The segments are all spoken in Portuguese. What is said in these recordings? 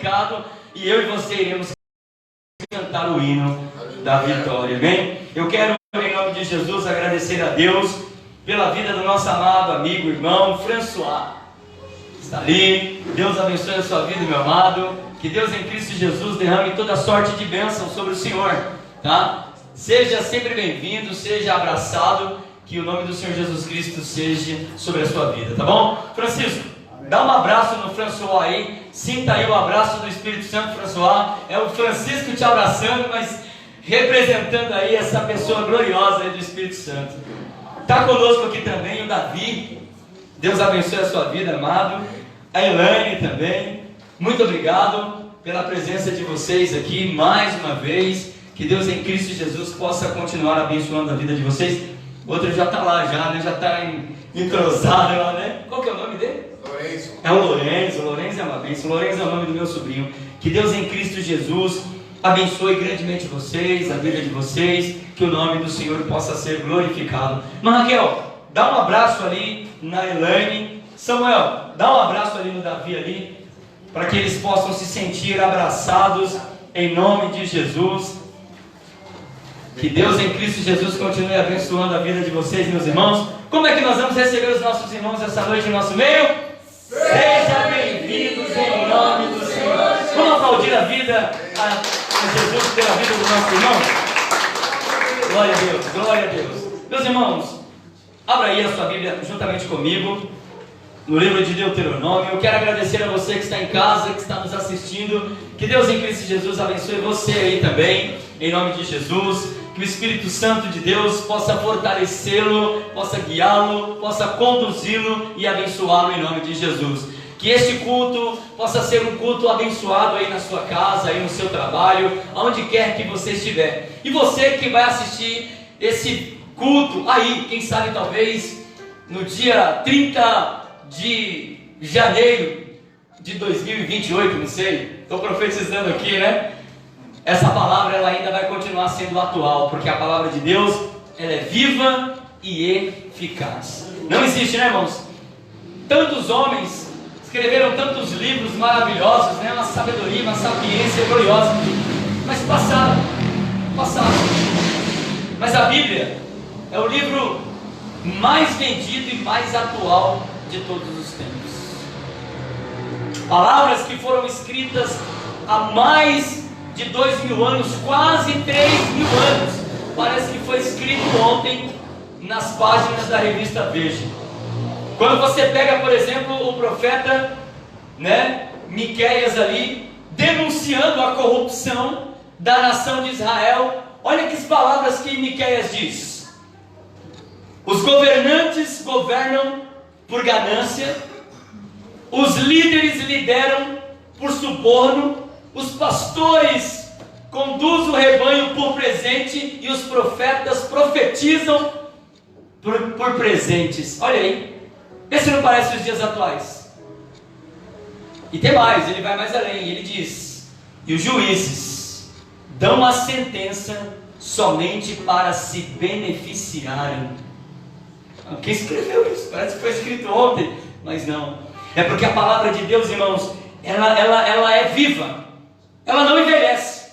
glorificado, e eu e você iremos cantar o hino da vitória, amém? Eu quero, em nome de Jesus, agradecer a Deus pela vida do nosso amado amigo, irmão François. Está ali. Deus abençoe a sua vida, meu amado. Que Deus em Cristo Jesus derrame toda sorte de bênção sobre o Senhor, tá? Seja sempre bem-vindo, seja abraçado, que o nome do Senhor Jesus Cristo seja sobre a sua vida, tá bom? Francisco, dá um abraço no François aí, sinta aí o abraço do Espírito Santo. François, é o Francisco te abraçando, mas representando aí essa pessoa gloriosa aí do Espírito Santo. Está conosco aqui também o Davi. Deus abençoe a sua vida, amado. A Elaine também. Muito obrigado pela presença de vocês aqui mais uma vez. Que Deus em Cristo Jesus possa continuar abençoando a vida de vocês. O outro já está lá, já está entrosado lá, né? Qual que é o nome dele? Lourenço. É o Lourenço. O Lourenço é uma bênção. O Lourenço é o nome do meu sobrinho. Que Deus em Cristo Jesus abençoe grandemente vocês, a vida de vocês. Que o nome do Senhor possa ser glorificado. Mas Raquel, dá um abraço ali na Elaine. Samuel, dá um abraço ali no Davi ali, para que eles possam se sentir abraçados em nome de Jesus. Que Deus em Cristo Jesus continue abençoando a vida de vocês, meus irmãos. Como é que nós vamos receber os nossos irmãos essa noite em nosso meio? Sejam bem-vindos em nome do Senhor. Vamos aplaudir a vida a Jesus pela vida do nosso irmão? Glória a Deus, glória a Deus. Meus irmãos, abra aí a sua Bíblia juntamente comigo, no livro de Deuteronômio. Eu quero agradecer a você que está em casa, que está nos assistindo. Que Deus em Cristo Jesus abençoe você aí também, em nome de Jesus. Que o Espírito Santo de Deus possa fortalecê-lo, possa guiá-lo, possa conduzi-lo e abençoá-lo em nome de Jesus. Que este culto possa ser um culto abençoado aí na sua casa, aí no seu trabalho, aonde quer que você estiver. E você que vai assistir esse culto aí, quem sabe talvez no dia 30 de janeiro de 2028, não sei, estou profetizando aqui, né? Essa palavra ela ainda vai continuar sendo atual, porque a palavra de Deus ela é viva e eficaz. Não existe, né, irmãos? Tantos homens escreveram tantos livros maravilhosos, né? Uma sabedoria, uma sapiência gloriosa, mas passaram. Mas a Bíblia é o livro mais vendido e mais atual de todos os tempos. Palavras que foram escritas há mais de 2.000 anos, quase 3.000 anos. Parece que foi escrito ontem nas páginas da revista Veja. Quando você pega, por exemplo, o profeta, né, Miqueias ali, denunciando a corrupção da nação de Israel, olha que palavras que Miqueias diz: os governantes governam por ganância, os líderes lideram por suborno, os pastores conduzem o rebanho por presente e os profetas profetizam por presentes. Olha aí, vê se não parece os dias atuais. E tem mais, ele vai mais além, ele diz: e os juízes dão a sentença somente para se beneficiarem. Quem escreveu isso? Parece que foi escrito ontem, mas não. É porque a palavra de Deus, irmãos, ela é viva, ela não envelhece.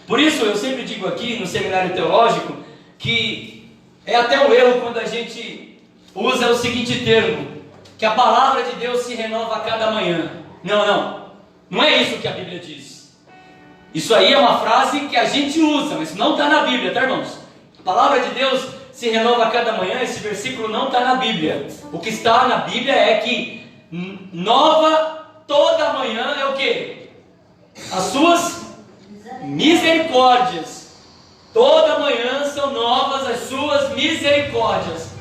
Por isso eu sempre digo aqui no seminário teológico que é até um erro quando a gente usa o seguinte termo, que a palavra de Deus se renova a cada manhã. Não é isso que a Bíblia diz. Isso aí é uma frase que a gente usa, mas não está na Bíblia, tá, irmãos? A palavra de Deus se renova a cada manhã. Esse versículo não está na Bíblia. O que está na Bíblia é que nova toda manhã é o que? As suas misericórdias. Toda manhã são novas as suas misericórdias.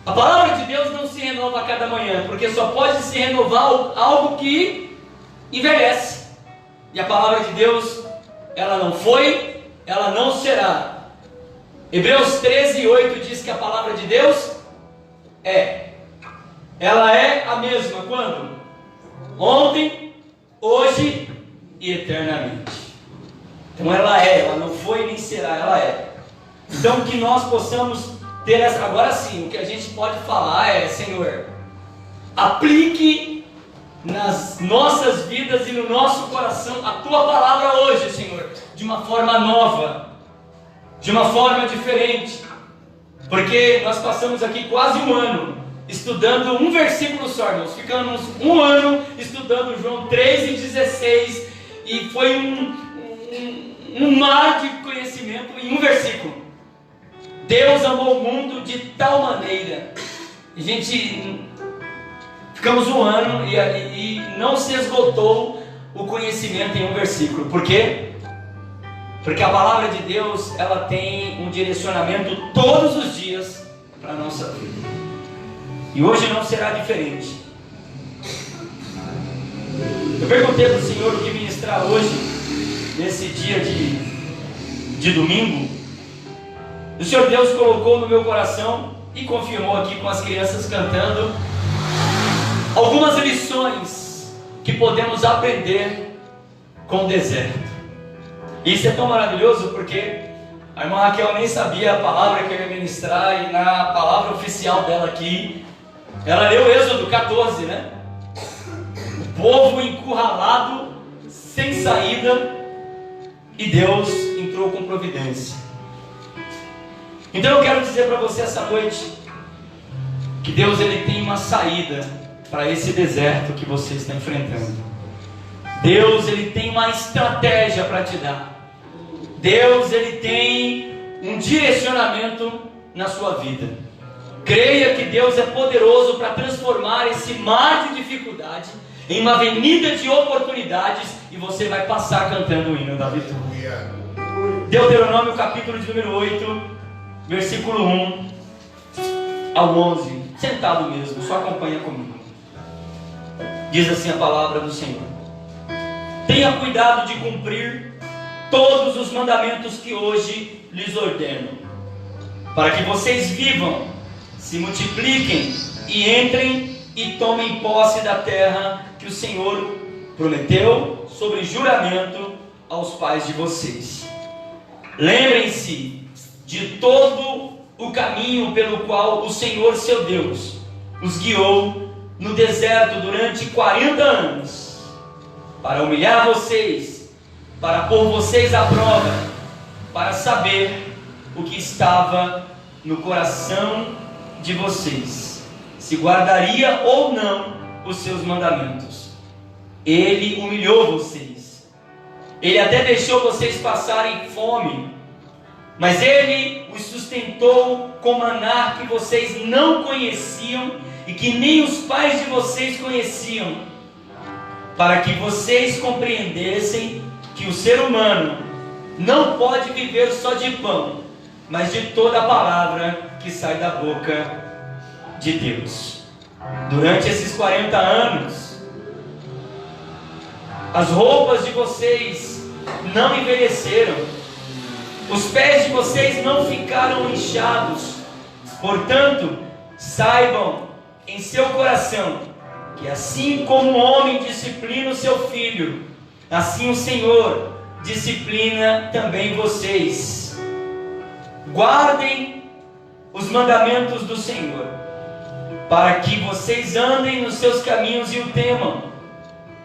A palavra de Deus não se renova a cada manhã, porque só pode se renovar algo que envelhece. E a palavra de Deus, ela não foi, ela não será. Hebreus 13:8 diz que a palavra de Deus ela é a mesma quando? Ontem, hoje e eternamente. Então ela não foi nem será, ela é. Então que nós possamos ter essa. Agora sim, o que a gente pode falar é: Senhor, aplique nas nossas vidas e no nosso a tua palavra hoje, Senhor, de uma forma nova, de uma forma diferente, porque nós passamos aqui quase um ano estudando um versículo só, irmãos. Ficamos um ano estudando João 3:16 e foi um mar de conhecimento em um versículo. Deus amou o mundo de tal maneira. A gente ficamos um ano e não se esgotou o conhecimento em um versículo. Por quê? Porque a palavra de Deus, ela tem um direcionamento todos os dias para a nossa vida. E hoje não será diferente. Eu perguntei para o Senhor o que ministrar hoje, nesse dia de domingo. O Senhor Deus colocou no meu coração e confirmou aqui com as crianças cantando algumas lições que podemos aprender com o deserto. E isso é tão maravilhoso porque a irmã Raquel nem sabia a palavra que eu ia ministrar, e na palavra oficial dela aqui, ela leu Êxodo 14, né? O povo encurralado, sem saída, e Deus entrou com providência. Então eu quero dizer para você essa noite que Deus, ele tem uma saída para esse deserto que você está enfrentando. Deus, ele tem uma estratégia para te dar. Deus, ele tem um direcionamento na sua vida. Creia que Deus é poderoso para transformar esse mar de dificuldade em uma avenida de oportunidades, e você vai passar cantando o hino da vitória. Deuteronômio capítulo de número 8, versículo 1 ao 11, sentado mesmo, só acompanha comigo. Diz assim a palavra do Senhor: tenha cuidado de cumprir todos os mandamentos que hoje lhes ordeno, para que vocês vivam, se multipliquem e entrem e tomem posse da terra que o Senhor prometeu sobre juramento aos pais de vocês. Lembrem-se de todo o caminho pelo qual o Senhor seu Deus os guiou no deserto durante 40 anos, para humilhar vocês, para pôr vocês à prova, para saber o que estava no coração de vocês, se guardaria ou não os seus mandamentos. Ele humilhou vocês, ele até deixou vocês passarem fome, mas ele os sustentou com maná que vocês não conheciam e que nem os pais de vocês conheciam, para que vocês compreendessem que o ser humano não pode viver só de pão, mas de toda a palavra que sai da boca de Deus. Durante esses 40 anos, as roupas de vocês não envelheceram, os pés de vocês não ficaram inchados. Portanto, saibam em seu coração que assim como o homem disciplina o seu filho, assim o Senhor disciplina também vocês. Guardem os mandamentos do Senhor, para que vocês andem nos seus caminhos e o temam,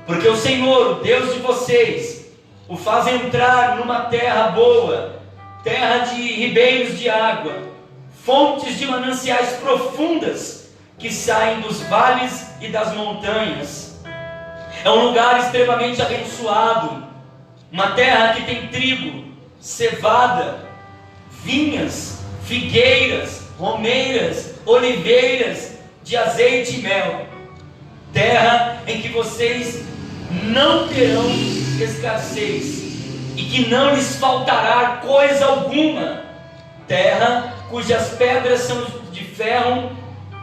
porque o Senhor, o Deus de vocês, o faz entrar numa terra boa, terra de ribeiros de água, fontes de mananciais profundas que saem dos vales e das montanhas. É um lugar extremamente abençoado, uma terra que tem trigo, cevada, vinhas, figueiras, romeiras, oliveiras de azeite e mel. Terra em que vocês não terão escassez e que não lhes faltará coisa alguma. Terra cujas pedras são de ferro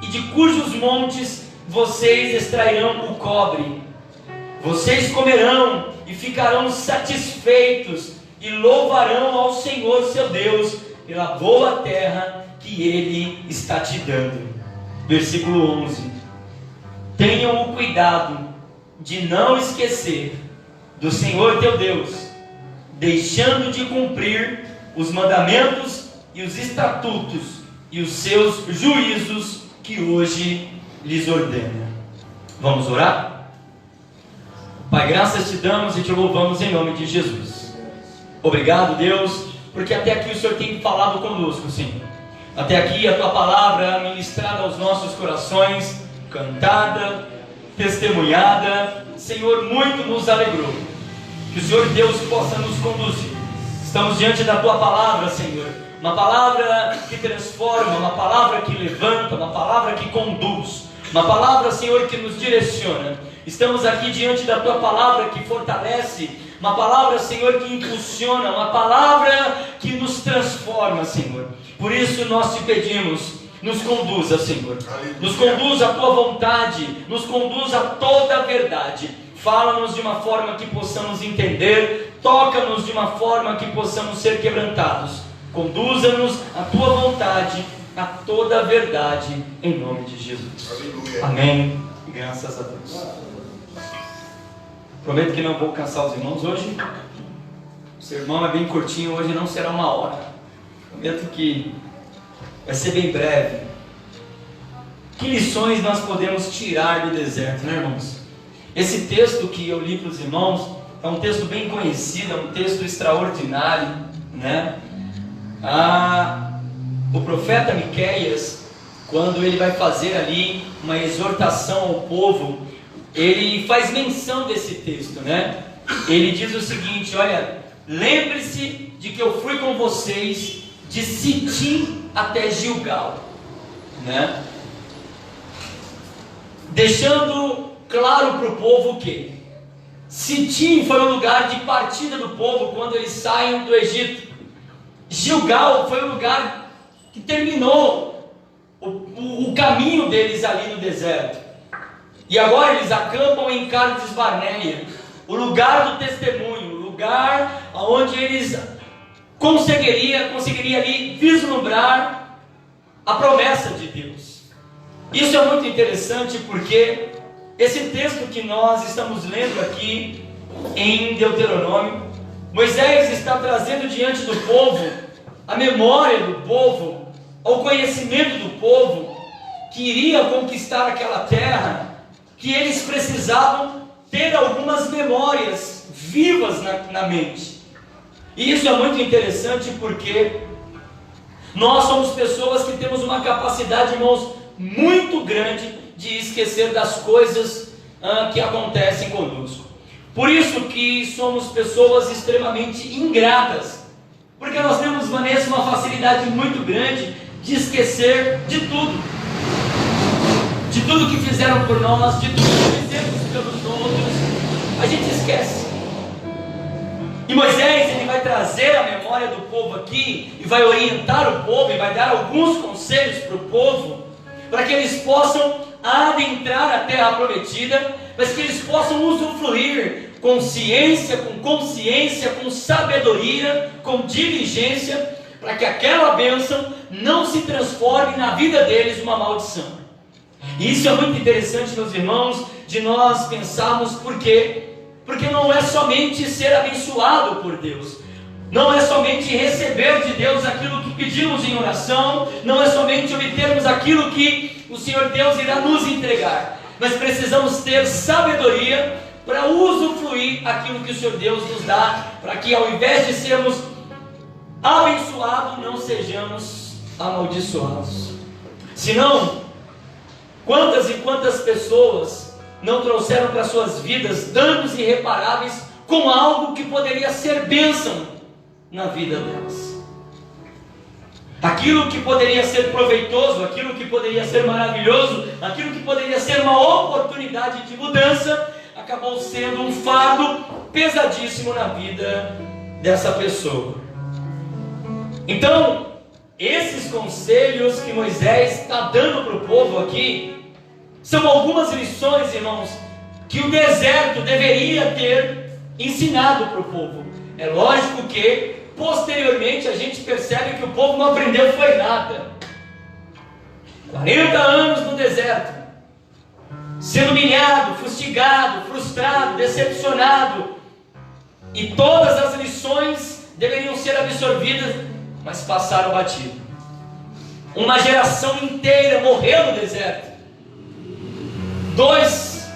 e de cujos montes vocês extrairão o cobre. Vocês comerão e ficarão satisfeitos e louvarão ao Senhor seu Deus pela boa terra que Ele está te dando. Versículo 11: tenham o cuidado de não esquecer do Senhor teu Deus, deixando de cumprir os mandamentos e os estatutos e os seus juízos que hoje lhes ordena. Vamos orar? Pai, graças te damos e te louvamos em nome de Jesus. Obrigado, Deus, porque até aqui o Senhor tem falado conosco, Senhor. Até aqui a tua palavra ministrada aos nossos corações, cantada, testemunhada, Senhor, muito nos alegrou. Que o Senhor Deus possa nos conduzir. Estamos diante da tua palavra, Senhor, uma palavra que transforma, uma palavra que levanta, uma palavra que conduz, uma palavra, Senhor, que nos direciona. Estamos aqui diante da tua palavra que fortalece, uma palavra, Senhor, que impulsiona, uma palavra que nos transforma, Senhor. Por isso nós te pedimos, nos conduza, Senhor, nos conduza à tua vontade, nos conduza a toda a verdade. Fala-nos de uma forma que possamos entender, toca-nos de uma forma que possamos ser quebrantados. Conduza-nos à tua vontade, a toda a verdade, em nome de Jesus. Aleluia. Amém. Graças a Deus. Prometo que não vou cansar os irmãos hoje. O sermão é bem curtinho, hoje não será 1 hora. Prometo que vai ser bem breve. Que lições nós podemos tirar do deserto, né, irmãos? Esse texto que eu li para os irmãos é um texto bem conhecido, é um texto extraordinário, né? O profeta Miqueias, quando ele vai fazer ali uma exortação ao povo, ele faz menção desse texto, né? Ele diz o seguinte: olha, lembre-se de que eu fui com vocês de Sitim até Gilgal, né? Deixando claro para o povo que Sitim foi o lugar de partida do povo quando eles saem do Egito. Gilgal foi o lugar que terminou o caminho deles ali no deserto. E agora eles acampam em Cades Barneia, o lugar do testemunho, o lugar onde eles conseguiria ali vislumbrar a promessa de Deus. Isso é muito interessante porque esse texto que nós estamos lendo aqui em Deuteronômio, Moisés está trazendo diante do povo a memória do povo, o conhecimento do povo que iria conquistar aquela terra, que eles precisavam ter algumas memórias vivas na mente. E isso é muito interessante porque nós somos pessoas que temos uma capacidade, irmãos, muito grande de esquecer das coisas que acontecem conosco. Por isso que somos pessoas extremamente ingratas, porque nós temos, Vanessa, uma facilidade muito grande de esquecer de tudo que fizeram por nós, de tudo que fizemos pelos outros, a gente esquece. E Moisés, ele vai trazer a memória do povo aqui, e vai orientar o povo, e vai dar alguns conselhos para o povo, para que eles possam adentrar a terra prometida, mas que eles possam usufruir com ciência, com consciência, com sabedoria, com diligência, para que aquela bênção não se transforme na vida deles uma maldição. E isso é muito interessante, meus irmãos, de nós pensarmos porque não é somente ser abençoado por Deus, não é somente receber de Deus aquilo que pedimos em oração, não é somente obtermos aquilo que o Senhor Deus irá nos entregar, mas precisamos ter sabedoria para usufruir aquilo que o Senhor Deus nos dá, para que ao invés de sermos abençoados, não sejamos amaldiçoados. Senão, quantas e quantas pessoas não trouxeram para suas vidas danos irreparáveis com algo que poderia ser bênção na vida delas. Aquilo que poderia ser proveitoso, aquilo que poderia ser maravilhoso, aquilo que poderia ser uma oportunidade de mudança, acabou sendo um fardo pesadíssimo na vida dessa pessoa. Então, esses conselhos que Moisés está dando para o povo aqui, são algumas lições, irmãos, que o deserto deveria ter ensinado para o povo. É lógico que posteriormente a gente percebe que o povo não aprendeu foi nada. 40 anos no deserto, sendo humilhado, fustigado, frustrado, decepcionado, e todas as lições deveriam ser absorvidas, mas passaram batido. Uma geração inteira morreu no deserto. 2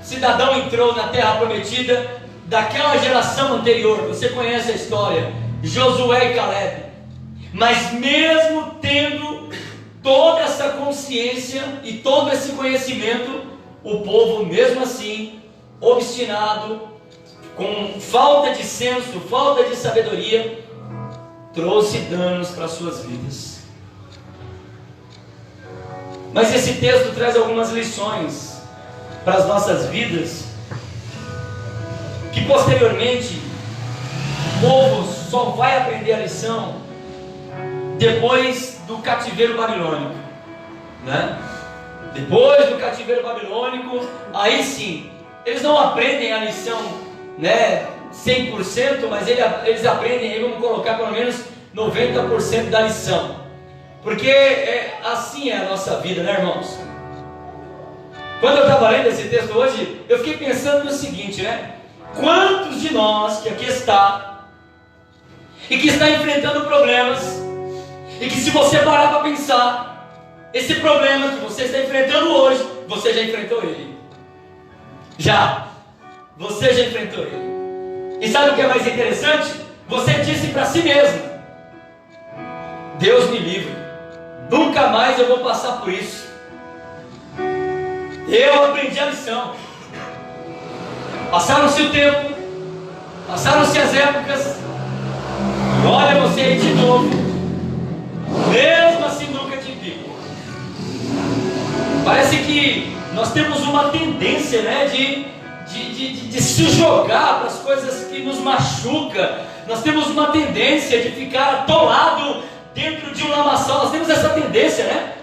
cidadão entrou na terra prometida daquela geração anterior. Você conhece a história, Josué e Caleb. Mas mesmo tendo toda essa consciência e todo esse conhecimento, o povo mesmo assim, obstinado, com falta de senso, falta de sabedoria, trouxe danos para suas vidas. Mas esse texto traz algumas lições para as nossas vidas, que posteriormente o povo só vai aprender a lição depois do cativeiro babilônico, né? Depois do cativeiro babilônico, aí sim, eles não aprendem a lição, né, 100%, mas eles aprendem, aí vamos colocar pelo menos 90% da lição, porque assim é a nossa vida, né, irmãos? Quando eu estava lendo esse texto hoje, eu fiquei pensando no seguinte, né? Quantos de nós que aqui está, e que está enfrentando problemas, e que se você parar para pensar, esse problema que você está enfrentando hoje, você já enfrentou ele. Você já enfrentou ele. E sabe o que é mais interessante? Você disse para si mesmo: Deus me livre, nunca mais eu vou passar por isso. Eu aprendi a lição. Passaram-se o tempo, passaram-se as épocas, e olha você aí de novo, mesmo assim nunca te vi. Parece que nós temos uma tendência, né, de se jogar para as coisas que nos machucam. Nós temos uma tendência de ficar atolado dentro de um lamaçal. Nós temos essa tendência, né?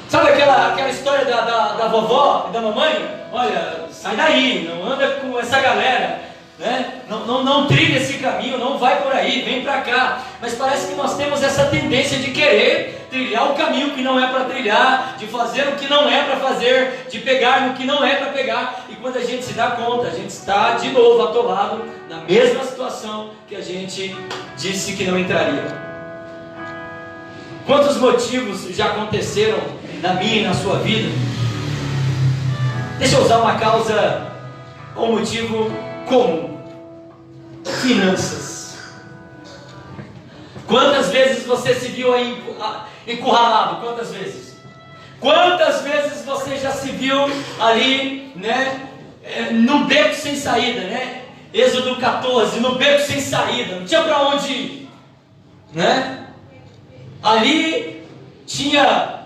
Sabe aquela história da vovó e da mamãe? Olha, sai daí, não anda com essa galera, né? Não trilha esse caminho, não vai por aí, vem para cá. Mas parece que nós temos essa tendência de querer trilhar o caminho que não é para trilhar, de fazer o que não é para fazer, de pegar no que não é para pegar. E quando a gente se dá conta, a gente está de novo atolado na mesma situação que a gente disse que não entraria. Quantos motivos já aconteceram na minha e na sua vida? Deixa eu usar uma causa, um motivo comum: finanças. Quantas vezes você se viu aí encurralado? Quantas vezes? Quantas vezes você já se viu ali, né, num beco sem saída, né? Êxodo 14, no beco sem saída, não tinha para onde ir, né? Ali tinha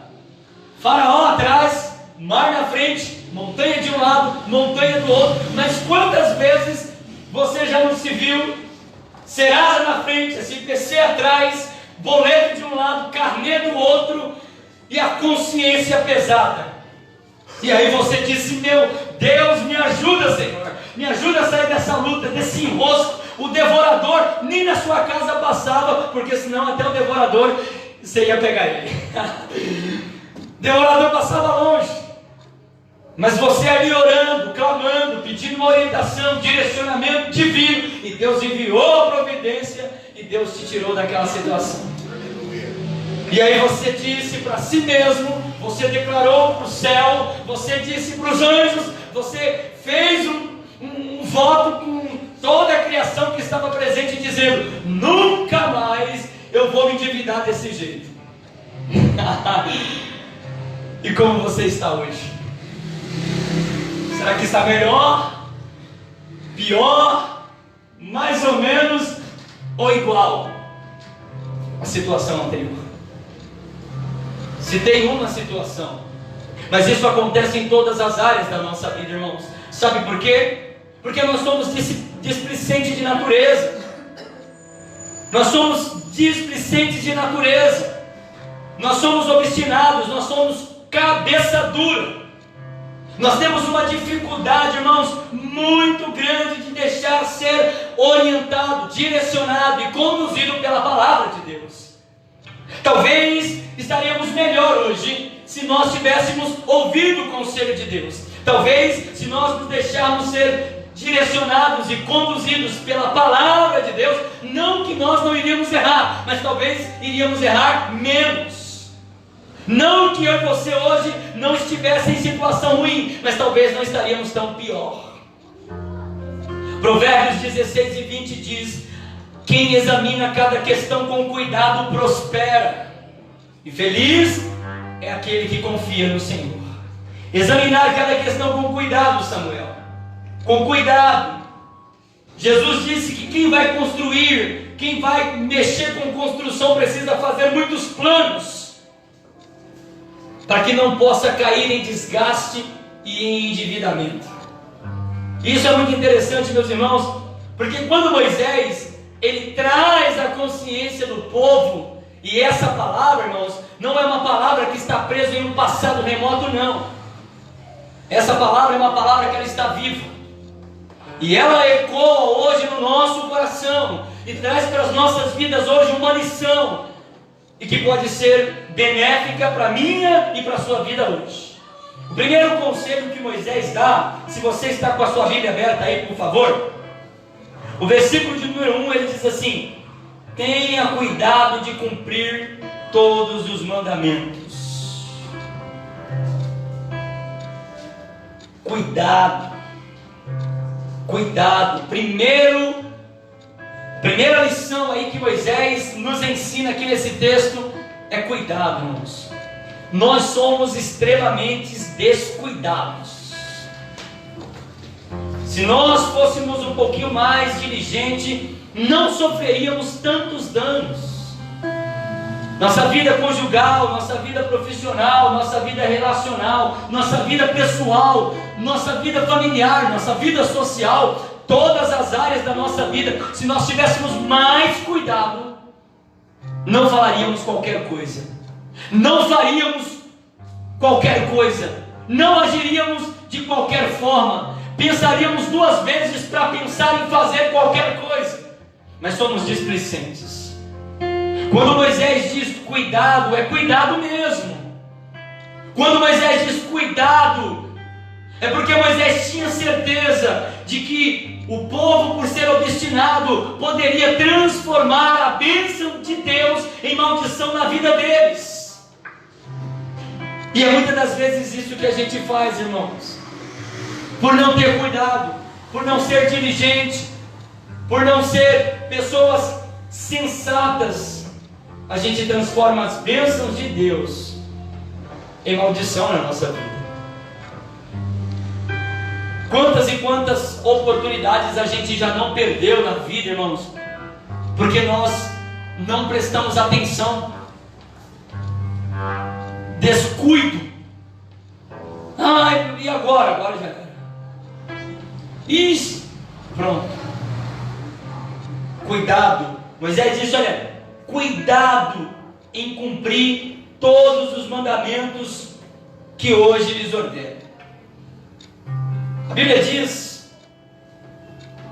Faraó atrás, mar na frente, montanha de um lado, montanha do outro. Mas quantas vezes você já não se viu Serasa na frente, SPC atrás, boleto de um lado, carnê do outro, e a consciência pesada? E aí você disse: meu Deus, me ajuda, Senhor, me ajuda a sair dessa luta, desse enrosco. O devorador nem na sua casa passava, porque senão até o devorador você ia pegar ele. O devorador passava longe, mas você ali orando, clamando, pedindo uma orientação, direcionamento divino, e Deus enviou a providência, e Deus te tirou daquela situação. E aí você disse para si mesmo, você declarou para o céu, você disse para os anjos, você fez um voto com toda a criação que estava presente, dizendo: nunca mais eu vou me endividar desse jeito. E como você está hoje? Será que está melhor? Pior? Mais ou menos? Ou igual à situação anterior? Se tem uma situação, mas isso acontece em todas as áreas da nossa vida, irmãos. Sabe por quê? Porque nós somos displicentes de natureza. Nós somos displicentes de natureza. Nós somos obstinados, nós somos cabeça dura. Nós temos uma dificuldade, irmãos, muito grande de deixar ser orientado, direcionado e conduzido pela palavra de Deus. Talvez estaríamos melhor hoje se nós tivéssemos ouvido o conselho de Deus. Talvez se nós nos deixarmos ser direcionados e conduzidos pela palavra de Deus, não que nós não iríamos errar, mas talvez iríamos errar menos. Não que eu e você hoje não estivesse em situação ruim, mas talvez não estaríamos tão pior. Provérbios 16 e 20 diz: quem examina cada questão com cuidado prospera, e feliz é aquele que confia no Senhor. Examinar cada questão com cuidado, Samuel, com cuidado. Jesus disse que quem vai construir, quem vai mexer com construção, precisa fazer muitos planos, para que não possa cair em desgaste e em endividamento. Isso é muito interessante, meus irmãos, porque quando Moisés, ele traz a consciência do povo, e essa palavra, irmãos, não é uma palavra que está presa em um passado remoto, não. Essa palavra é uma palavra que ela está viva, e ela ecoa hoje no nosso coração, e traz para as nossas vidas hoje uma lição, e que pode ser benéfica para a minha e para a sua vida hoje. O primeiro conselho que Moisés dá, se você está com a sua Bíblia aberta aí, por favor, o versículo de número 1, ele diz assim: tenha cuidado de cumprir todos os mandamentos. Cuidado. Cuidado. Primeira lição aí que Moisés nos ensina aqui nesse texto é cuidado, irmãos. Nós somos extremamente descuidados. Se nós fôssemos um pouquinho mais diligentes, não sofreríamos tantos danos. Nossa vida conjugal, nossa vida profissional, nossa vida relacional, nossa vida pessoal, nossa vida familiar, nossa vida social, todas as áreas da nossa vida, se nós tivéssemos mais cuidado, não falaríamos qualquer coisa, não faríamos qualquer coisa, não agiríamos de qualquer forma, pensaríamos duas vezes para pensar em fazer qualquer coisa, mas somos displicentes. Quando Moisés diz cuidado, é cuidado mesmo. Quando Moisés diz cuidado, é porque Moisés tinha certeza de que o povo, por ser obstinado, poderia transformar a bênção de Deus em maldição na vida deles. E é muitas das vezes isso que a gente faz, irmãos. Por não ter cuidado, por não ser diligente, por não ser pessoas sensatas, a gente transforma as bênçãos de Deus em maldição na nossa vida. Quantas e quantas oportunidades a gente já não perdeu na vida, irmãos, porque nós não prestamos atenção. Descuido. Ai, e agora? Agora já era. Ixi, pronto. Cuidado. Moisés disse: olha, cuidado em cumprir todos os mandamentos que hoje lhes ordeno. A Bíblia diz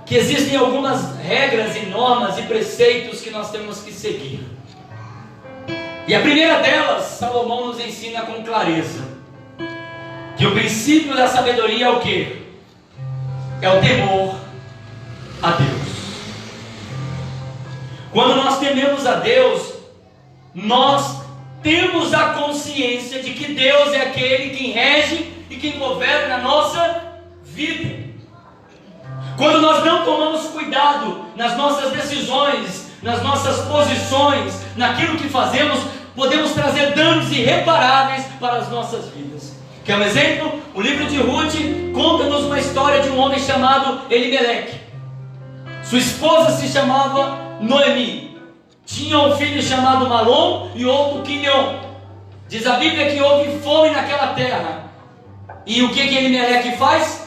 que existem algumas regras e normas e preceitos que nós temos que seguir. E a primeira delas, Salomão nos ensina com clareza, que o princípio da sabedoria é o quê? É o temor a Deus. Quando nós tememos a Deus, nós temos a consciência de que Deus é aquele quem rege e quem governa a nossa vida. Quando nós não tomamos cuidado nas nossas decisões, nas nossas posições, naquilo que fazemos, podemos trazer danos irreparáveis para as nossas vidas. Quer um exemplo? O livro de Ruth conta-nos uma história de um homem chamado Elimeleque. Sua esposa se chamava Noemi. Tinha um filho chamado Malom e outro Quilion. Diz a Bíblia que houve fome naquela terra. E o que Elimeleque faz?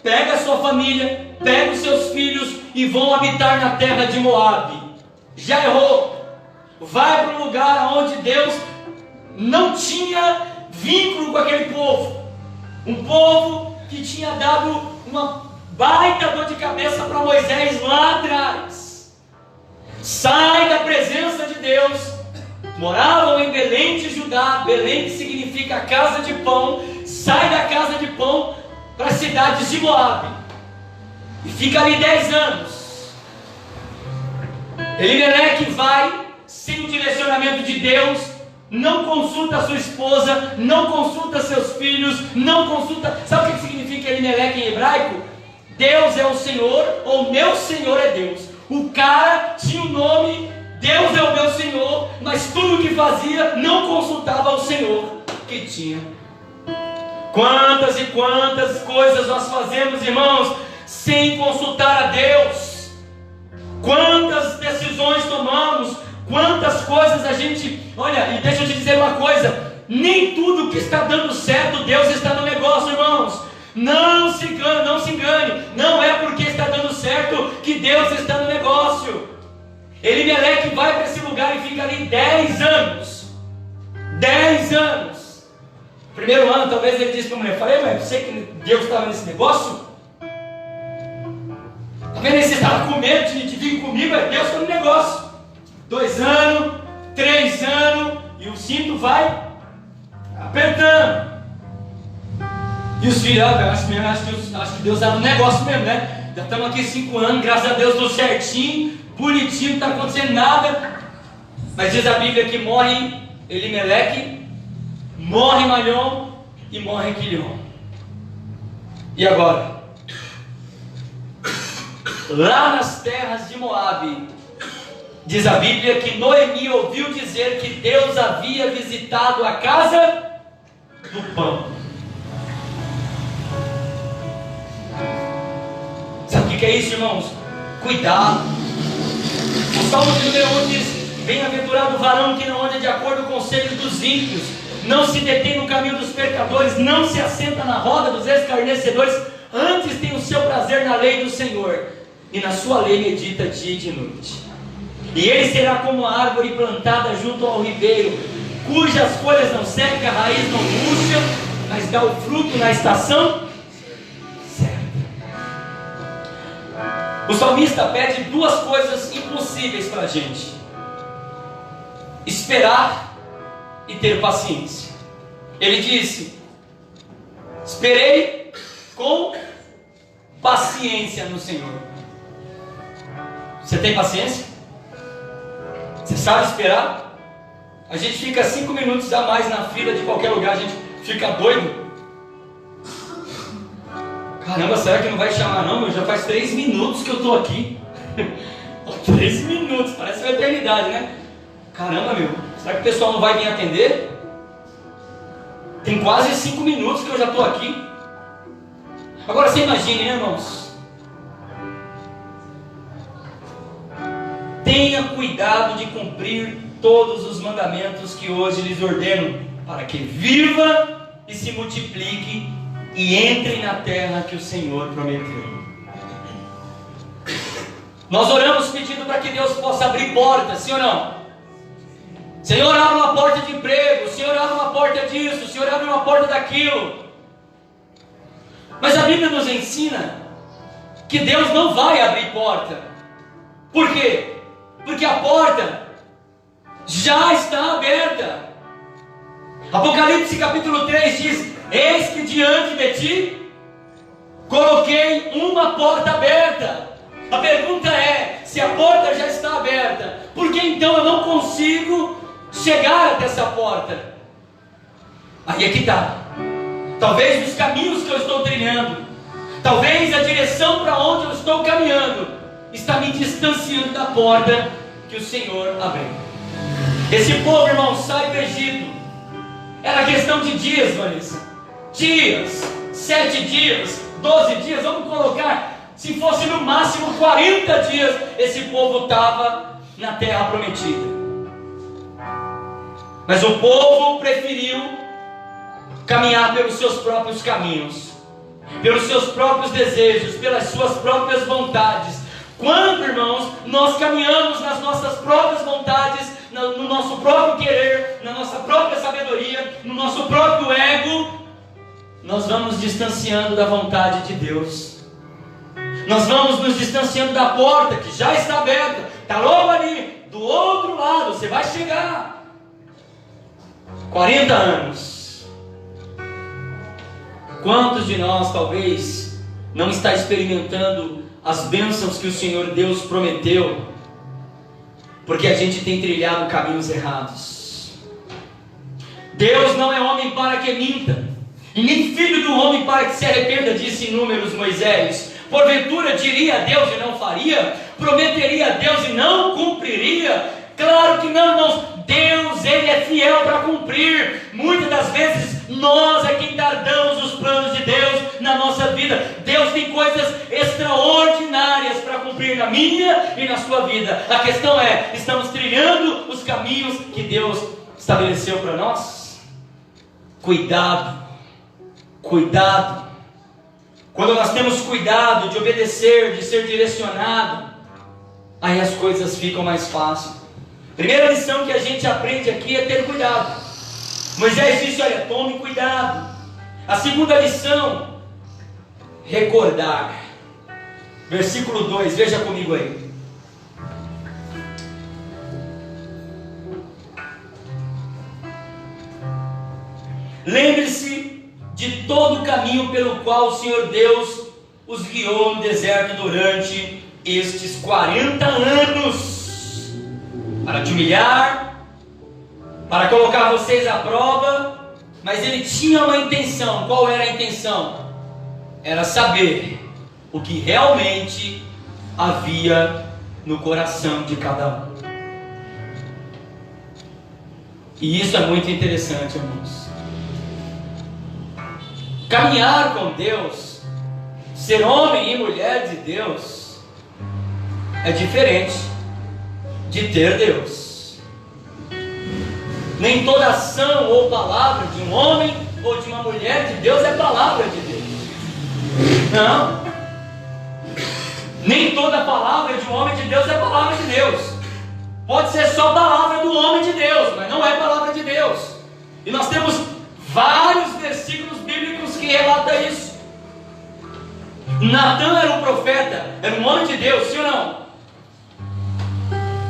Pega a sua família, pega os seus filhos e vão habitar na terra de Moabe. Já errou. Vai para um lugar onde Deus não tinha vínculo com aquele povo. Um povo que tinha dado uma baita dor de cabeça para Moisés lá atrás. Sai da presença de Deus. Moravam em Belém de Judá. Belém, que significa casa de pão. Sai da casa de pão para as cidades de Moabe e fica ali 10 anos. Elimeleque vai sem o direcionamento de Deus, não consulta a sua esposa, não consulta seus filhos, não consulta... Sabe o que significa Elimeleque em hebraico? Deus é o Senhor, ou meu Senhor é Deus. O cara tinha o nome, Deus é o meu Senhor, mas tudo o que fazia não consultava o Senhor que tinha. Quantas e quantas coisas nós fazemos, irmãos, sem consultar a Deus? Quantas decisões tomamos? Quantas coisas a gente... Olha, e deixa eu te dizer uma coisa, nem tudo que está dando certo, Deus está no negócio, irmãos. Não se engane, não é porque está dando certo que Deus está no negócio. Elimeleque vai para esse lugar e fica ali 10 anos. 10 anos. Primeiro ano, talvez ele disse para a mulher, falei, mas você que Deus estava nesse negócio? Está vendo aí, você estava com medo de vir comigo, é Deus está no negócio. 2 anos, 3 anos, e o cinto vai apertando. E os filhos, acho que Deus está no negócio mesmo, né? Já estamos aqui 5 anos, graças a Deus, tudo certinho, bonitinho, não está acontecendo nada. Mas diz a Bíblia que morre Elimeleque, morre Malhom e morre Quilion. E agora? Lá nas terras de Moabe, diz a Bíblia que Noemi ouviu dizer que Deus havia visitado a casa do pão. Sabe o que é isso, irmãos? Cuidado. O Salmo de número 1 diz: bem-aventurado o varão que não anda de acordo com o conselho dos ímpios, não se detém no caminho dos pecadores, não se assenta na roda dos escarnecedores, antes tem o seu prazer na lei do Senhor, e na sua lei medita dia e de noite. E ele será como a árvore plantada junto ao ribeiro, cujas folhas não secam, a raiz não murcha, mas dá o fruto na estação certa. O salmista pede 2 coisas impossíveis para a gente: esperar e ter paciência. Ele disse: esperei com paciência no Senhor. Você tem paciência? Você sabe esperar? A gente fica 5 minutos a mais na fila de qualquer lugar, a gente fica doido. Caramba, será que não vai chamar não? Já faz 3 minutos que eu estou aqui. 3 minutos, parece uma eternidade, né? Caramba, meu, será que o pessoal não vai vir atender? Tem quase 5 minutos que eu já estou aqui. Agora você imagine, né, irmãos? Tenha cuidado de cumprir todos os mandamentos que hoje lhes ordeno, para que viva e se multiplique e entre na terra que o Senhor prometeu. Nós oramos pedindo para que Deus possa abrir portas, sim ou não? Senhor, abre uma porta de emprego, Senhor, abre uma porta disso, Senhor, abre uma porta daquilo. Mas a Bíblia nos ensina que Deus não vai abrir porta. Por quê? Porque a porta já está aberta. Apocalipse capítulo 3 diz: eis que diante de ti coloquei uma porta aberta. A pergunta é: se a porta já está aberta, por que então eu não consigo chegar até essa porta? Aí é que está. Talvez os caminhos que eu estou trilhando, talvez a direção para onde eu estou caminhando, está me distanciando da porta que o Senhor abriu. Esse povo, irmão, sai do Egito. Era questão de dias, Vanessa. Dias, 7 dias, 12 dias, vamos colocar, se fosse no máximo 40 dias, esse povo estava na terra prometida. Mas o povo preferiu caminhar pelos seus próprios caminhos, pelos seus próprios desejos, pelas suas próprias vontades. Quando, irmãos, nós caminhamos nas nossas próprias vontades, no nosso próprio querer, na nossa própria sabedoria, no nosso próprio ego, nós vamos distanciando da vontade de Deus. Nós vamos nos distanciando da porta que já está aberta, está logo ali, do outro lado, você vai chegar. 40 anos. Quantos de nós talvez não está experimentando as bênçãos que o Senhor Deus prometeu, porque a gente tem trilhado caminhos errados? Deus não é homem para que minta, e nem filho do homem para que se arrependa, disse em Números Moisés. Porventura diria a Deus e não faria? Prometeria a Deus e não cumpriria? Claro que não, irmãos. Deus, Ele é fiel para cumprir. Muitas das vezes nós é quem tardamos os planos de Deus na nossa vida. Deus tem coisas extraordinárias para cumprir na minha e na sua vida. A questão é, estamos trilhando os caminhos que Deus estabeleceu para nós? Cuidado, cuidado. Quando nós temos cuidado de obedecer, de ser direcionado, aí as coisas ficam mais fáceis. Primeira lição que a gente aprende aqui é ter cuidado. Moisés disse, olha, tome cuidado. A segunda lição, recordar. Versículo 2, veja comigo aí. Lembre-se de todo o caminho pelo qual o Senhor Deus os guiou no deserto durante estes 40 anos. Para te humilhar, para colocar vocês à prova, mas Ele tinha uma intenção. Qual era a intenção? Era saber o que realmente havia no coração de cada um. E isso é muito interessante, irmãos. Caminhar com Deus, ser homem e mulher de Deus, é diferente de ter Deus. Nem toda ação ou palavra de um homem ou de uma mulher de Deus é palavra de Deus. Não. Nem toda palavra de um homem de Deus é palavra de Deus. Pode ser só palavra do homem de Deus, mas não é palavra de Deus. E nós temos vários versículos bíblicos que relatam isso. Natã era um profeta, era um homem de Deus, sim ou não?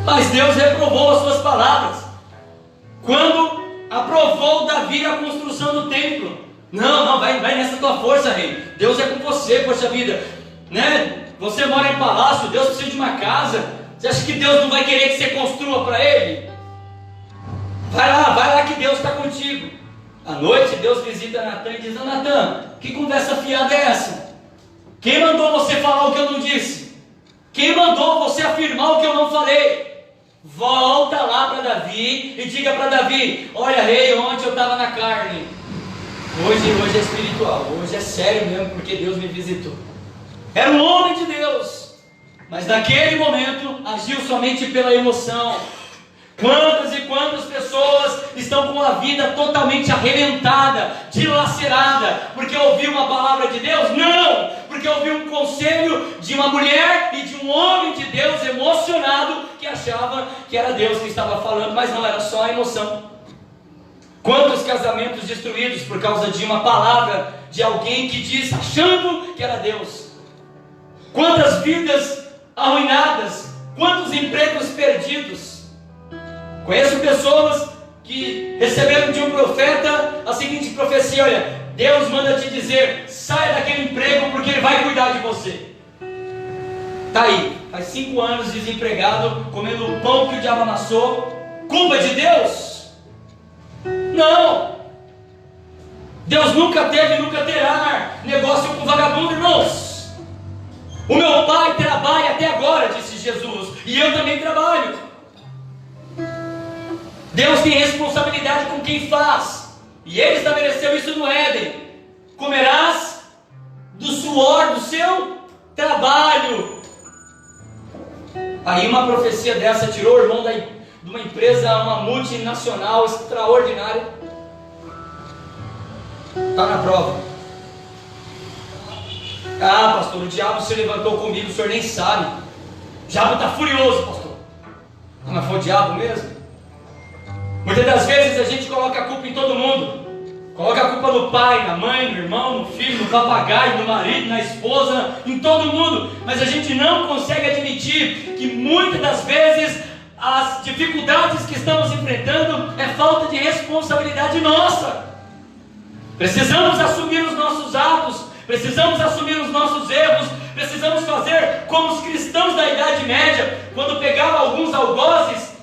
Mas Deus reprovou as suas palavras quando aprovou Davi a construção do templo. Não, vai nessa tua força, rei. Deus é com você, poxa vida, né? Você mora em palácio, Deus precisa de uma casa. Você acha que Deus não vai querer que você construa para Ele? Vai lá que Deus está contigo. À noite Deus visita Natã e diz, Natã, que conversa fiada é essa? Quem mandou você falar o que eu não disse? Quem mandou você afirmar o que eu não falei? Volta lá para Davi e diga para Davi, olha rei, ontem eu estava na carne, hoje é espiritual, hoje é sério mesmo, porque Deus me visitou. Era um homem de Deus, mas naquele momento agiu somente pela emoção. Quantas e quantas pessoas estão com a vida totalmente arrebentada, dilacerada, porque ouviu uma palavra de Deus? Não! Porque ouviu um conselho de uma mulher e de um homem de Deus emocionado, que achava que era Deus que estava falando, mas não, era só a emoção. Quantos casamentos destruídos por causa de uma palavra de alguém que diz, achando que era Deus? Quantas vidas arruinadas, quantos empregos perdidos. Conheço pessoas que receberam de um profeta a seguinte profecia, olha, Deus manda te dizer, sai daquele emprego porque Ele vai cuidar de você. Está aí, faz 5 anos desempregado, comendo o pão que o diabo amassou. Culpa de Deus? Não. Deus nunca teve e nunca terá negócio com vagabundo, irmãos. O meu pai trabalha até agora, disse Jesus, e eu também trabalho. Deus tem responsabilidade com quem faz, e Ele estabeleceu isso no Éden. Comerás do suor do seu trabalho. Aí uma profecia dessa tirou o irmão de uma empresa, uma multinacional extraordinária. Está na prova. Ah, pastor, o diabo se levantou comigo, o senhor nem sabe. O diabo está furioso, pastor. Ah, mas foi o diabo mesmo? Muitas das vezes a gente coloca a culpa em todo mundo. Coloca a culpa no pai, na mãe, no irmão, no filho, no papagaio, no marido, na esposa, em todo mundo. Mas a gente não consegue admitir que muitas das vezes as dificuldades que estamos enfrentando é falta de responsabilidade nossa. Precisamos assumir os nossos atos, precisamos assumir os nossos erros, precisamos fazer como os cristãos da Idade Média, quando pegavam alguns algozes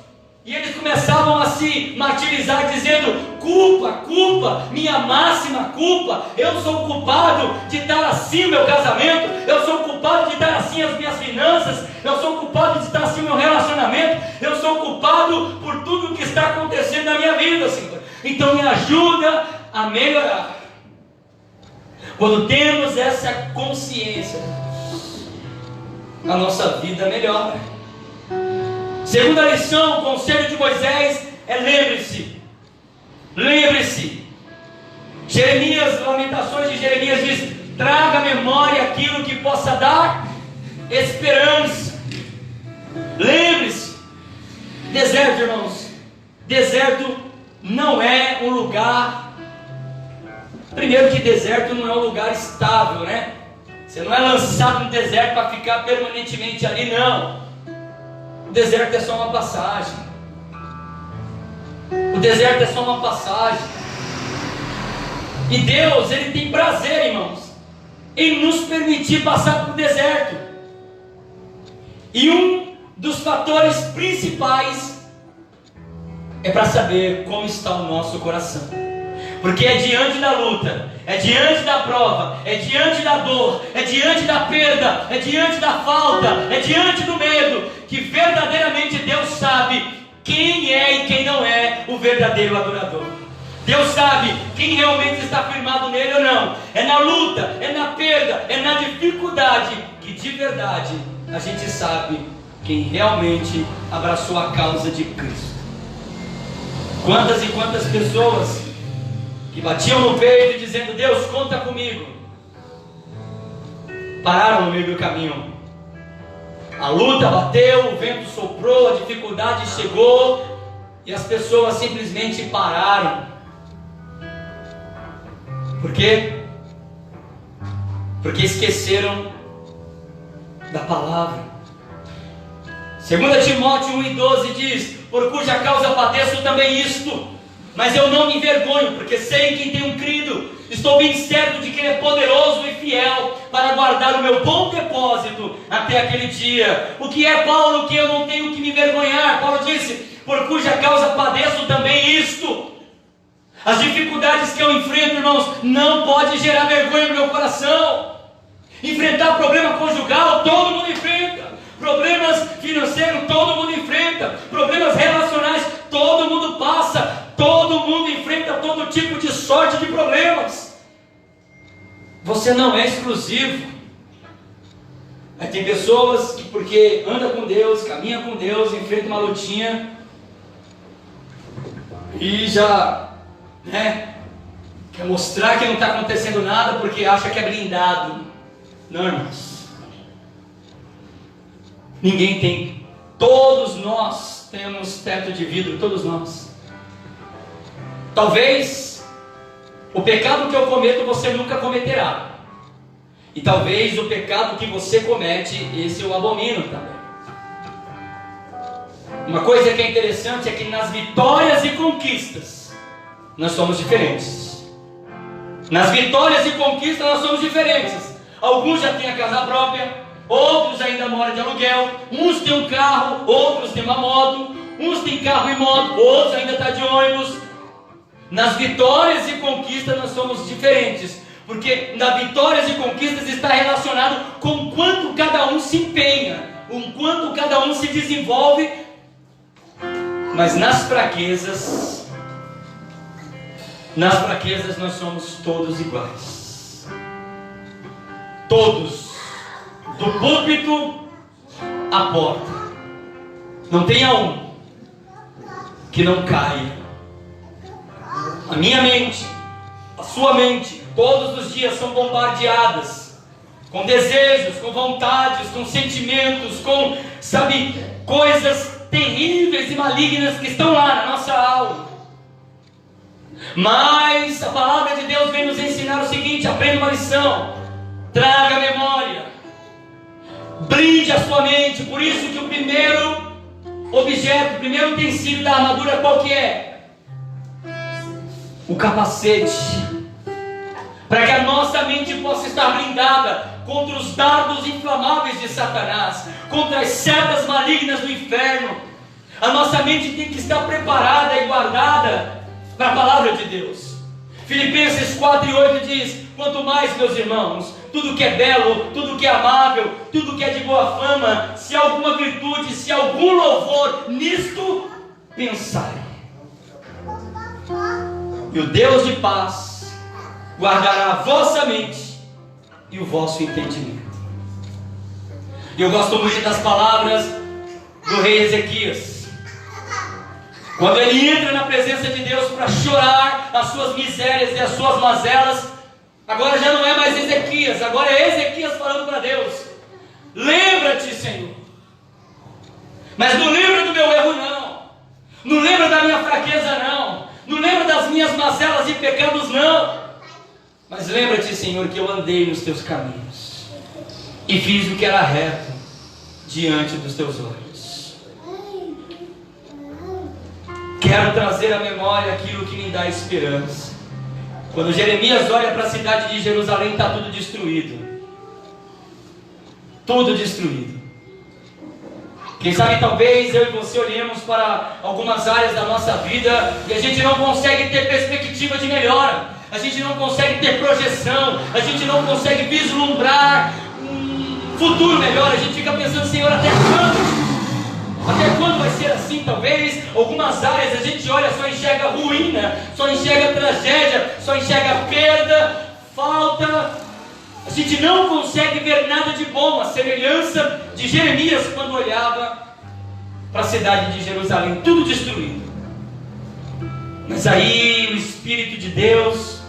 e eles começavam a se martirizar, dizendo, culpa, minha máxima culpa. Eu sou culpado de estar assim o meu casamento, eu sou culpado de estar assim as minhas finanças, eu sou culpado de estar assim o meu relacionamento, eu sou culpado por tudo que está acontecendo na minha vida, Senhor. Então me ajuda a melhorar. Quando temos essa consciência, a nossa vida melhora. Segunda lição, o conselho de Moisés é: lembre-se. Jeremias, Lamentações de Jeremias diz: traga à memória aquilo que possa dar esperança. Lembre-se. Deserto, irmãos, deserto não é um lugar. Primeiro que deserto não é um lugar estável, né? Você não é lançado no deserto para ficar permanentemente ali, não. O deserto é só uma passagem. O deserto é só uma passagem. E Deus, Ele tem prazer, irmãos, em nos permitir passar por deserto. E um dos fatores principais é para saber como está o nosso coração. Porque é diante da luta, é diante da prova, é diante da dor, é diante da perda, é diante da falta, é diante do medo, que verdadeiramente Deus sabe quem é e quem não é o verdadeiro adorador. Deus sabe quem realmente está firmado nele ou não. É na luta, é na perda, é na dificuldade que de verdade a gente sabe quem realmente abraçou a causa de Cristo. Quantas e quantas pessoas que batiam no peito dizendo: Deus, conta comigo, pararam no meio do caminho. A luta bateu, o vento soprou, a dificuldade chegou e as pessoas simplesmente pararam. Por quê? Porque esqueceram da palavra. 2 Timóteo 1:12 diz: por cuja causa padeço também isto, mas eu não me envergonho, porque sei em quem tenho crido. Estou bem certo de que Ele é poderoso e fiel para guardar o meu bom depósito até aquele dia. O que é, Paulo, que eu não tenho que me envergonhar? Paulo disse: por cuja causa padeço também isto. As dificuldades que eu enfrento, irmãos, não pode gerar vergonha no meu coração. Enfrentar problema conjugal, todo mundo enfrenta. Problemas financeiros, todo mundo enfrenta. Problemas relacionais, todo mundo passa. Todo mundo enfrenta todo tipo de sorte de problemas. Você não é exclusivo. Aí tem pessoas que, porque anda com Deus, caminha com Deus, enfrenta uma lutinha e já, quer mostrar que não está acontecendo nada porque acha que é blindado. Não, irmãos. Ninguém tem. Todos nós temos teto de vidro, todos nós. Talvez o pecado que eu cometo você nunca cometerá. E talvez o pecado que você comete, esse eu abomino também. Uma coisa que é interessante é que nas vitórias e conquistas nós somos diferentes. Nas vitórias e conquistas nós somos diferentes. Alguns já têm a casa própria, outros ainda moram de aluguel. Uns têm um carro, outros têm uma moto. Uns têm carro e moto, outros ainda estão de ônibus. Nas vitórias e conquistas nós somos diferentes, porque nas vitórias e conquistas está relacionado com quanto cada um se empenha, com quanto cada um se desenvolve. Mas nas fraquezas nós somos todos iguais. Todos, do púlpito à porta. Não tenha um que não caia. A minha mente, a sua mente, todos os dias são bombardeadas com desejos, com vontades, com sentimentos, com, coisas terríveis e malignas que estão lá na nossa alma. Mas a palavra de Deus vem nos ensinar o seguinte: aprenda uma lição, traga a memória, blinde a sua mente. Por isso que o primeiro objeto, o primeiro utensílio da armadura, qual que é? O capacete, para que a nossa mente possa estar blindada contra os dardos inflamáveis de Satanás, contra as setas malignas do inferno. A nossa mente tem que estar preparada e guardada para a palavra de Deus. Filipenses 4:8 diz: quanto mais, meus irmãos, tudo que é belo, tudo que é amável, tudo que é de boa fama, se há alguma virtude, se há algum louvor, nisto pensai. E o Deus de paz guardará a vossa mente e o vosso entendimento. E eu gosto muito das palavras do rei Ezequias. Quando ele entra na presença de Deus para chorar as suas misérias e as suas mazelas, agora já não é mais Ezequias, agora é Ezequias falando para Deus: lembra-te, Senhor. Mas não lembra do meu erro, não. Não lembra da minha fraqueza, não. Não lembra das minhas mazelas e pecados, não. Mas lembra-te, Senhor, que eu andei nos teus caminhos e fiz o que era reto diante dos teus olhos. Quero trazer à memória aquilo que me dá esperança. Quando Jeremias olha para a cidade de Jerusalém, está tudo destruído. Tudo destruído. Quem sabe talvez eu e você olhemos para algumas áreas da nossa vida e a gente não consegue ter perspectiva de melhora. A gente não consegue ter projeção. A gente não consegue vislumbrar um futuro melhor. A gente fica pensando: Senhor, até quando? Até quando vai ser assim? Talvez algumas áreas a gente olha, só enxerga ruína, só enxerga tragédia, só enxerga perda, falta. A gente não consegue ver nada de bom. A semelhança de Jeremias quando olhava para a cidade de Jerusalém, tudo destruído. Mas aí o Espírito de Deus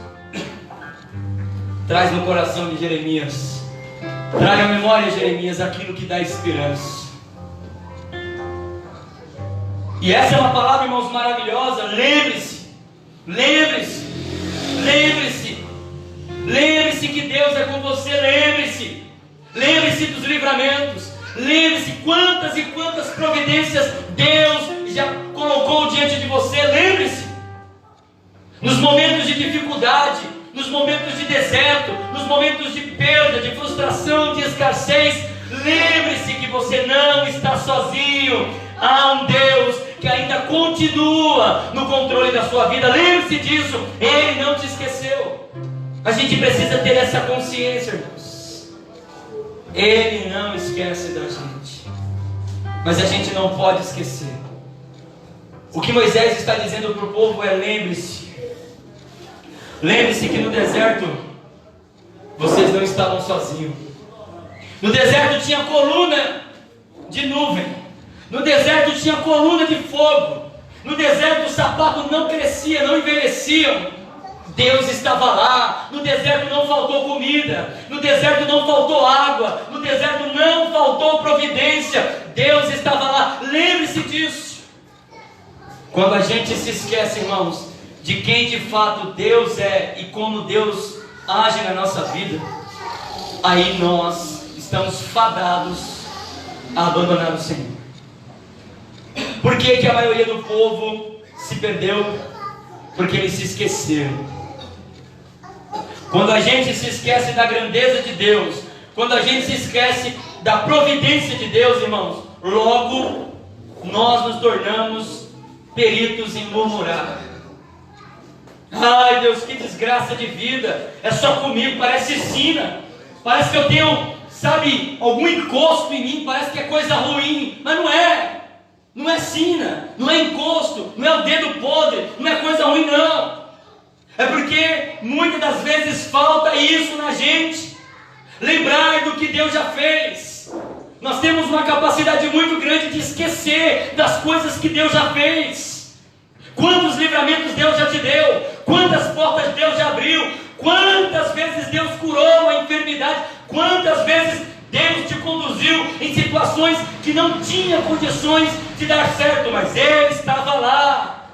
traz no coração de Jeremias, traga à memória, Jeremias, aquilo que dá esperança. E essa é uma palavra, irmãos, maravilhosa. Lembre-se, lembre-se, lembre-se, lembre-se que Deus é com você. Lembre-se, lembre-se dos livramentos. Lembre-se quantas e quantas providências Deus já colocou diante de você. Lembre-se, nos momentos de dificuldade, nos momentos de deserto, nos momentos de perda, de frustração, de escassez, lembre-se que você não está sozinho. Há um Deus que ainda continua no controle da sua vida. Lembre-se disso, Ele não te esqueceu. A gente precisa ter essa consciência, irmãos. Ele não esquece da gente, mas a gente não pode esquecer. O que Moisés está dizendo para o povo é: lembre-se. Lembre-se que no deserto vocês não estavam sozinhos. No deserto tinha coluna de nuvem. No deserto tinha coluna de fogo. No deserto o sapato não crescia, não envelhecia. Deus estava lá. No deserto não faltou comida. No deserto não faltou água. No deserto não faltou providência. Deus estava lá. Lembre-se disso. Quando a gente se esquece, irmãos, de quem de fato Deus é e como Deus age na nossa vida, aí nós estamos fadados a abandonar o Senhor. Por que que a maioria do povo se perdeu? Porque eles se esqueceram. Quando a gente se esquece da grandeza de Deus, quando a gente se esquece da providência de Deus, irmãos, logo nós nos tornamos peritos em murmurar. Ai, Deus, que desgraça de vida, é só comigo, parece sina, parece que eu tenho, sabe, algum encosto em mim, parece que é coisa ruim, mas não é. Não é sina, não é encosto, não é o dedo podre, não é coisa ruim, não. É porque muitas das vezes falta isso na gente, lembrar do que Deus já fez. Nós temos uma capacidade muito grande de esquecer das coisas que Deus já fez. Quantos livramentos Deus já te deu, quantas portas Deus já abriu, quantas vezes Deus curou a enfermidade, quantas vezes Deus te conduziu em situações que não tinha condições de dar certo, mas Ele estava lá.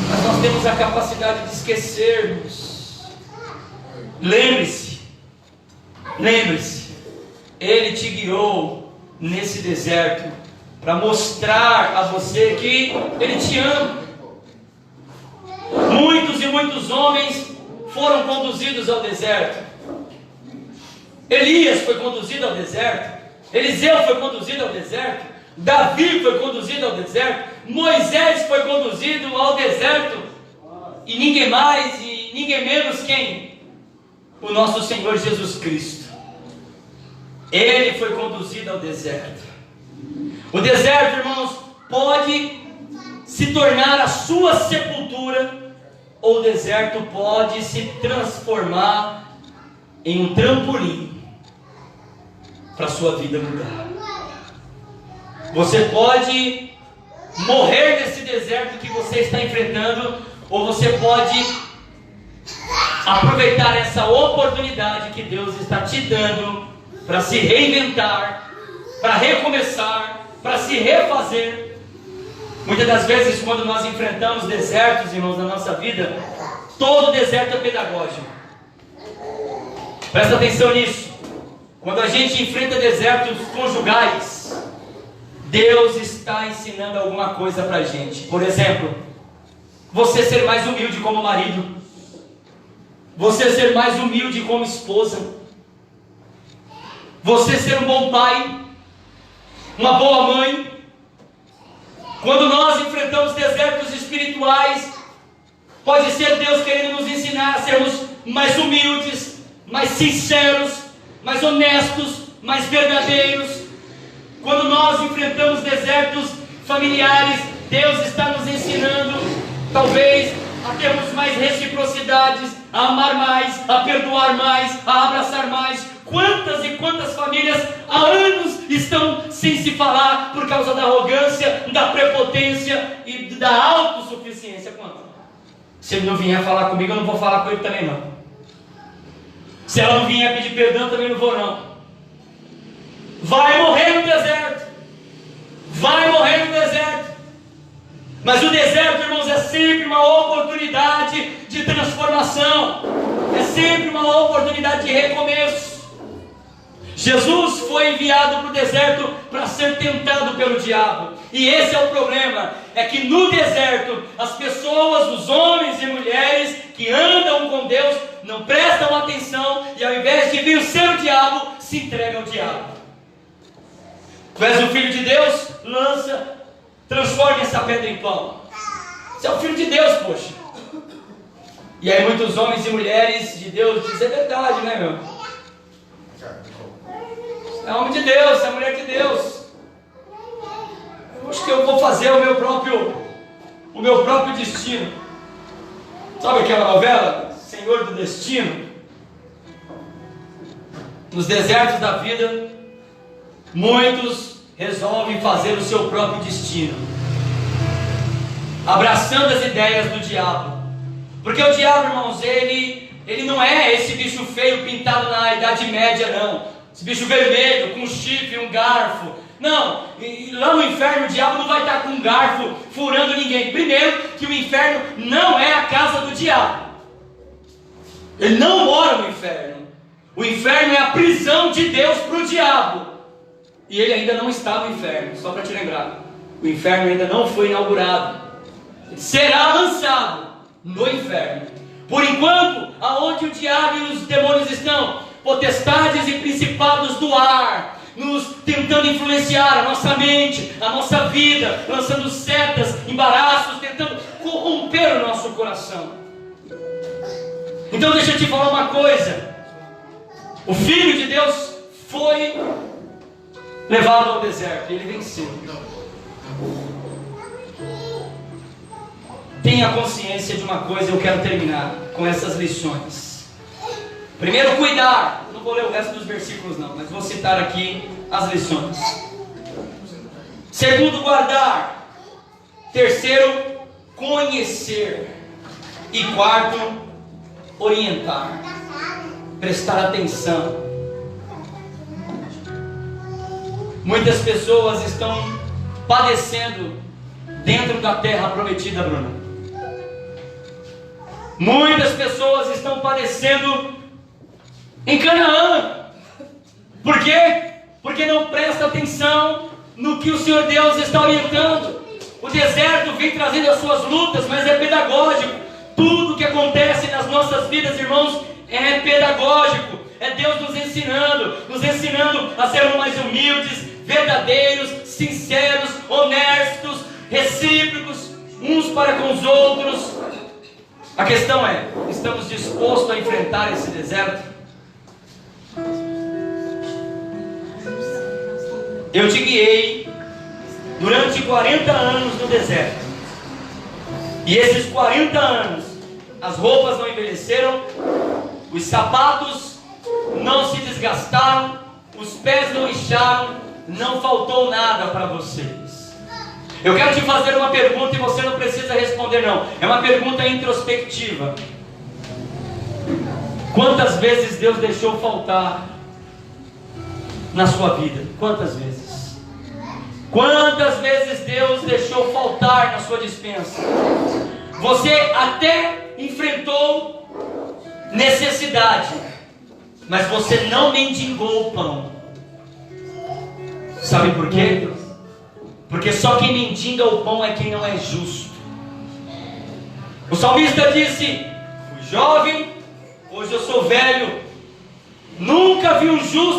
Mas nós temos a capacidade de esquecermos. Lembre-se, lembre-se, Ele te guiou nesse deserto para mostrar a você que Ele te ama. Muitos e muitos homens foram conduzidos ao deserto. Elias foi conduzido ao deserto, Eliseu foi conduzido ao deserto, Davi foi conduzido ao deserto, Moisés foi conduzido ao deserto. e ninguém mais e ninguém menos quem? O nosso Senhor Jesus Cristo. Ele foi conduzido ao deserto. O deserto, irmãos, pode se tornar a sua sepultura, ou o deserto pode se transformar em um trampolim para a sua vida mudar. Você pode morrer nesse deserto que você está enfrentando, ou você pode aproveitar essa oportunidade que Deus está te dando para se reinventar, para recomeçar, para se refazer. Muitas das vezes, quando nós enfrentamos desertos, irmãos, na nossa vida, todo deserto é pedagógico. Presta atenção nisso. Quando a gente enfrenta desertos conjugais, Deus está ensinando alguma coisa para a gente. Por exemplo, você ser mais humilde como marido, você ser mais humilde como esposa, você ser um bom pai, uma boa mãe. Quando nós enfrentamos desertos espirituais, pode ser Deus querendo nos ensinar a sermos mais humildes, mais sinceros, mais honestos, mais verdadeiros. Quando nós enfrentamos desertos familiares, Deus está nos ensinando, talvez, a termos mais reciprocidades, a amar mais, a perdoar mais, a abraçar mais. Quantas e quantas famílias há anos estão sem se falar por causa da arrogância, da prepotência e da autossuficiência? Quanto? Se ele não vier falar comigo, eu não vou falar com ele também não. Se ela não vier pedir perdão, também não vou não. Vai morrer no deserto. Vai morrer no deserto. Mas o deserto, irmãos, é sempre uma oportunidade de transformação. É sempre uma oportunidade de recomeço. Jesus foi enviado para o deserto para ser tentado pelo diabo. E esse é o problema. É que no deserto, as pessoas, os homens e mulheres que andam com Deus, não prestam atenção e ao invés de vencer o diabo, se entregam ao diabo. Tu és o Filho de Deus? Transforme essa pedra em pão. Você é o Filho de Deus, poxa. E aí muitos homens e mulheres de Deus dizem, é verdade, né, meu? É homem de Deus, é mulher de Deus. Eu acho que eu vou fazer o meu próprio destino. Sabe aquela novela, Senhor do Destino? Nos desertos da vida, muitos resolvem fazer o seu próprio destino, abraçando as ideias do diabo. Porque o diabo, irmãos, ele não é esse bicho feio pintado na Idade Média, não. Esse bicho vermelho, com um chifre, um garfo. Não, e lá no inferno o diabo não vai estar com um garfo furando ninguém. Primeiro, que o inferno não é a casa do diabo. Ele não mora no inferno. O inferno é a prisão de Deus para o diabo. E ele ainda não está no inferno, só para te lembrar. O inferno ainda não foi inaugurado. Ele será lançado no inferno. Por enquanto, aonde o diabo e os demônios estão? Potestades e principados do ar, nos tentando influenciar a nossa mente, a nossa vida, lançando setas, embaraços, tentando corromper o nosso coração. Então deixa eu te falar uma coisa. O Filho de Deus foi levado ao deserto e ele venceu. Tenha consciência de uma coisa, eu quero terminar com essas lições. Primeiro, cuidar. Não vou ler o resto dos versículos não, mas vou citar aqui as lições. Segundo, guardar. Terceiro, conhecer. E quarto, orientar. Prestar atenção. Muitas pessoas estão padecendo dentro da terra prometida, Bruno. Muitas pessoas estão padecendo em Canaã. Por quê? Porque não presta atenção no que o Senhor Deus está orientando. O deserto vem trazendo as suas lutas, mas é pedagógico. Tudo que acontece nas nossas vidas, irmãos, é pedagógico. É Deus nos ensinando a sermos mais humildes, verdadeiros, sinceros, honestos, recíprocos, uns para com os outros. A questão é: estamos dispostos a enfrentar esse deserto? Eu te guiei durante 40 anos no deserto, e esses 40 anos as roupas não envelheceram, os sapatos não se desgastaram, os pés não incharam, não faltou nada para vocês. Eu quero te fazer uma pergunta e você não precisa responder não, é uma pergunta introspectiva. Quantas vezes Deus deixou faltar na sua vida? Quantas vezes? Quantas vezes Deus deixou faltar na sua despensa? Você até enfrentou necessidade, mas você não mendigou o pão. Sabe por quê? Porque só quem mendiga o pão é quem não é justo. O salmista disse: fui jovem, hoje eu sou velho, nunca vi um justo